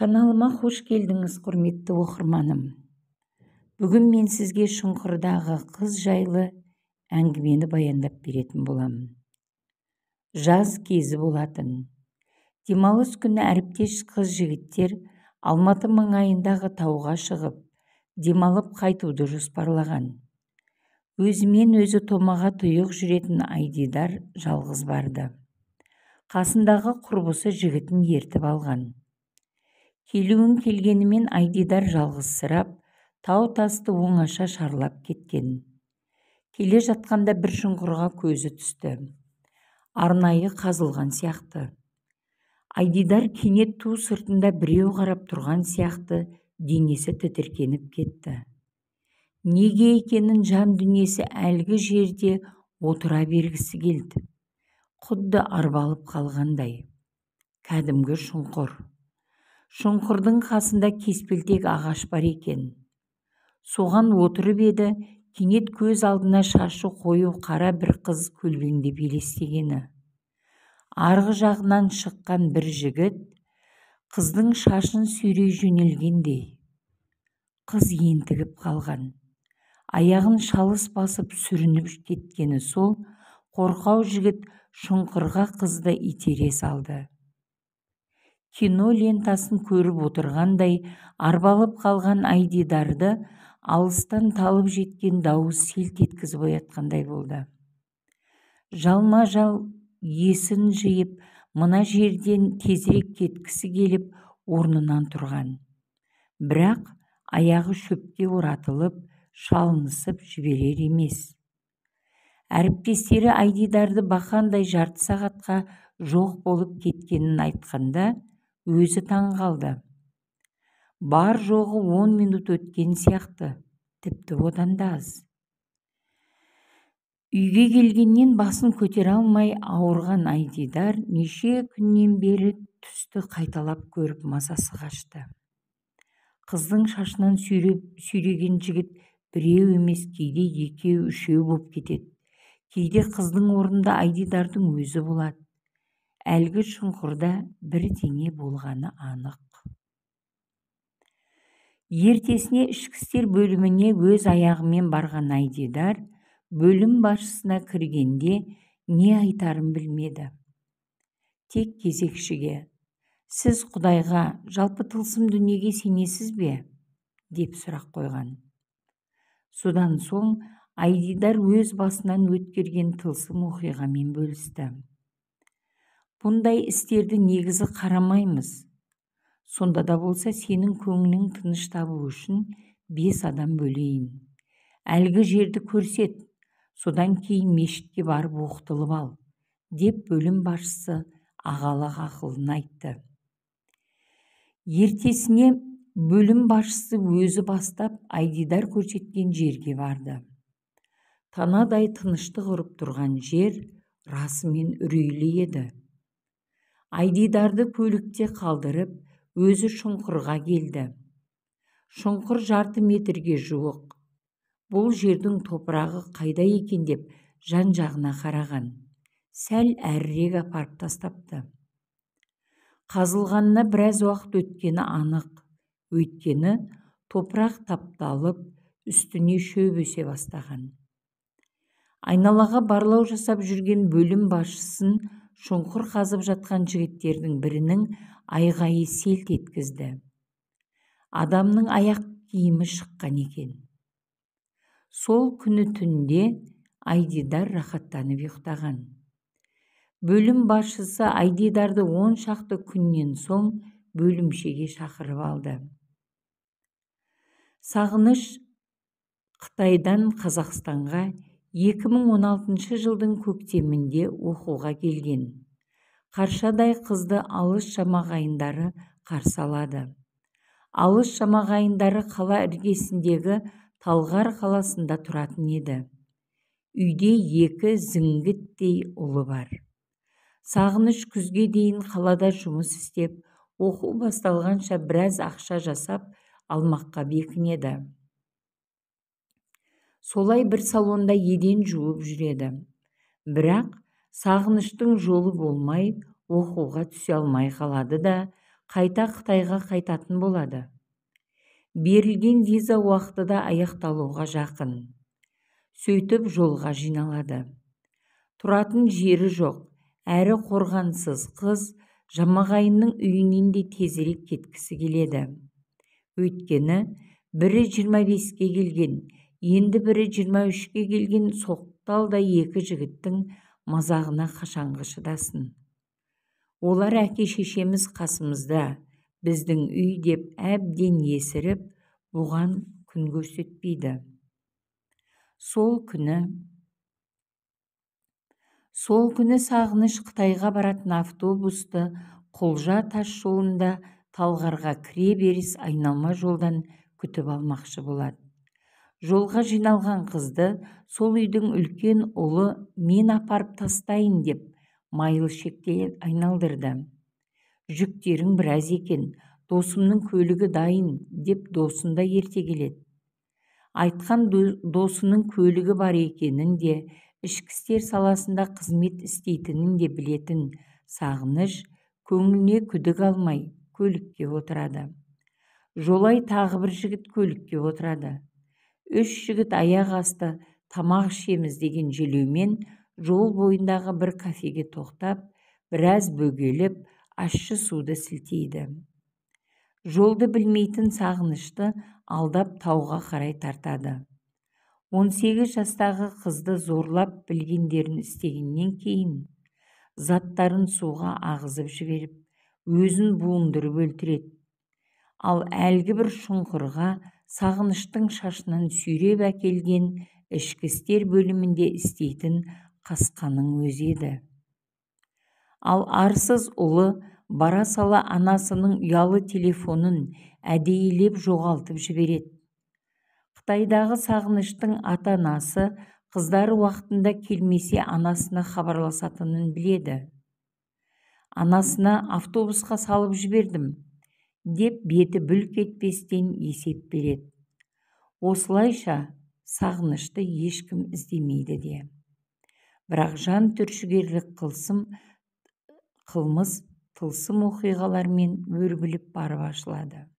Каналыма хош келдіңіз, құрметті оқырманым. Бүгін мен сізге Шұңқырдағы қыз жайлы әңгімені баяндап беретін боламын. Жаз кезі болатын. Демалыс күні әріптес қыз-жігіттер Алматы маңайындағы тауға шығып, демалып қайтуды жоспарлаған. Өзімен өзі томаға тұйық жүретін Айдидар жалғыз барды. Қасындағы құрбысы жігітін ертіп алған. Келуін келгенімен Айдидар жалғызсырап, тау-тасты оңаша шарлап кеткен. Келе жатқанда бір шұңқырға көзі түсті. Арнайы қазылған сияқты. Айдидар кенет ту сыртында біреу қарап тұрған сияқты денесі тітіркеніп кетті. Неге екенін жан дүниесі әлгі жерде отыра бергісі келді. Құдды арбалып қалғандай. Кәдімгі шұңқыр. Шұңқырдың қасында кеспелтек ағаш бар екен. Соған отырып еді, кенет көз алдына шашы қою қара бір қыз көлбеңдеп елестегені. Арғы жағынан шыққан бір жігіт қыздың шашын сүйрей жөнелгендей. Қыз ентігіп қалған. Аяғын шалыс басып сүрініп кеткені сол, қорқау жігіт шұңқырға қызды итере салды. Кино лентасын көріп отырғандай арбалып қалған Айдидарды алыстан талып жеткен дауыс селт еткізіп оятқандай болды. Жалма-жал есін жиып, мына жерден тезірек кеткісі келіп орнынан тұрған. Бірақ аяғы шөпке оратылып, шалынысып жіберер емес. Әріптестері Айдидарды бақандай жарты сағатқа жоқ болып кеткенін айтқанда, өзі таң қалды. Бар жоғы 10 минут өткен сияқты, тіпті одан да аз. Үйге келгеннен басын көтере алмай ауырған Айдидар неше күннен бері түсті қайталап көріп мазасы қашты. Қыздың шашынан сүйреген жігіт біреу емес, кейде екеу, үшеу боп кетеді. Кейде қыздың орнында Айдидардың өзі болады. Әлгі шұңқырда бірдеңе болғаны анық. Ертесіне ішкі істер бөліміне өз аяғымен барған Айдидар бөлім басшысына кіргенде не айтарын білмеді. Тек кезекшіге: "Сіз Құдайға, жалпы тылсым дүниеге сенесіз бе?" деп сұрақ қойған. Содан соң Айдидар өз басынан өткерген тылсым оқиғамен бөлісті. "Бұндай істерді негізі қарамаймыз. Сонда да болса сенің көңілің тыныш табу үшін 5 адам бөлейін. Әлгі жерді көрсет, содан кейін мешітке барып оқытылып ал", деп бөлім басшысы ағалық ақылын айтты. Ертесіне бөлім басшысы өзі бастап Айдидар көрсеткен жерге барды. Танадай тыныштық ұрып тұрған жер расымен үрейлі еді. Айдидарды көлікте қалдырып, өзі шұңқырға келді. Шұңқыр жарты метрге жуық. Бұл жердің топырағы қайда екен деп жан-жағына қараған. Сәл әрірек апарып тастапты. Қазылғанына біраз уақыт өткені анық. Өйткені топырақ тапталып, үстіне шөп өсе бастаған. Айналаға барлау жасап жүрген бөлім басшысын шұңқыр қазып жатқан жігіттердің бірінің айғайы селт еткізді. Адамның аяқ киімі шыққан екен. Сол күні түнде Айдидар рахаттанып ұйықтаған. Бөлім басшысы Айдидарды 10 шақты күннен соң бөлімшеге шақырып алды. Сағыныш Қытайдан Қазақстанға 2016 жылдың көктемінде оқуға келген. Қаршадай қызды алыс шамағайындары қарсы алады. Алыс шамағайындары қала іргесіндегі Талғар қаласында тұратын еді. Үйде 2 зіңгіттей ұлы бар. Сағыныш күзге дейін қалада жұмыс істеп, оқу басталғанша біраз ақша жасап алмаққа бекінеді. Солай бір салонда еден жуып жүреді. Бірақ Сағыныштың жолы болмай, оқуға түсе алмай қалады да, қайта Қытайға қайтатын болады. Берілген виза уақыты да аяқталуға жақын. Сөйтіп жолға жиналады. Тұратын жері жоқ, әрі қорғансыз қыз жамағайынның үйінен де тезірек кеткісі келеді. Өйткені бірі 25-ке келген, енді бірі 23-ке келген соқталдай екі жігіттің мазағына қашанғы шыдасын. Олар әке-шешеміз қасымызда, біздің үй деп әбден есіріп, бұған күн көрсетпейді. Сол күні Сағыныш Қытайға баратын автобусты Құлжа тас жолында Талғарға кіре беріс айналма жолдан күтіп алмақшы болады. Жолға жиналған қызды сол үйдің үлкен ұлы мен апарып тастайын деп майлы шекте айналдырды. Жүктерің біраз екен, досымның көлігі дайын деп досын да ерте келеді. Айтқан досының көлігі бар екенін де, ішкі істер саласында қызмет істейтінін де білетін Сағыныш көңіліне күдік алмай көлікке отырады. Жолай тағы бір жігіт көлікке отырады. 3 жігіт аяқ асты тамақ ішеміз деген желеумен жол бойындағы бір кафеге тоқтап, біраз бөгеліп, ащы суды сілтейді. Жолды білмейтін Сағынышты алдап тауға қарай тартады. 18 жастағы қызды зорлап білгендерін істегеннен кейін заттарын суға ағызып жіберіп, өзін буындырып өлтіреді. Ал әлгі бір шұңқырға Сағыныштың шашынан сүйреп әкелген ішкі істер бөлімінде істейтін қасқаның өзі еді. Ал арсыз ұлы бара сала анасының ұялы телефонын әдейілеп жоғалтып жібереді. Қытайдағы Сағыныштың ата-анасы қыздары уақытында келмесе анасына хабарласатынын біледі. Анасына автобусқа салып жібердім деп беті бүлк етпестен есеп береді. Осылайша Сағынышты ешкім іздемейді де. Бірақ жан түршігерлік қылмыс тылсым оқиғалармен өрбіліп барып ашылады.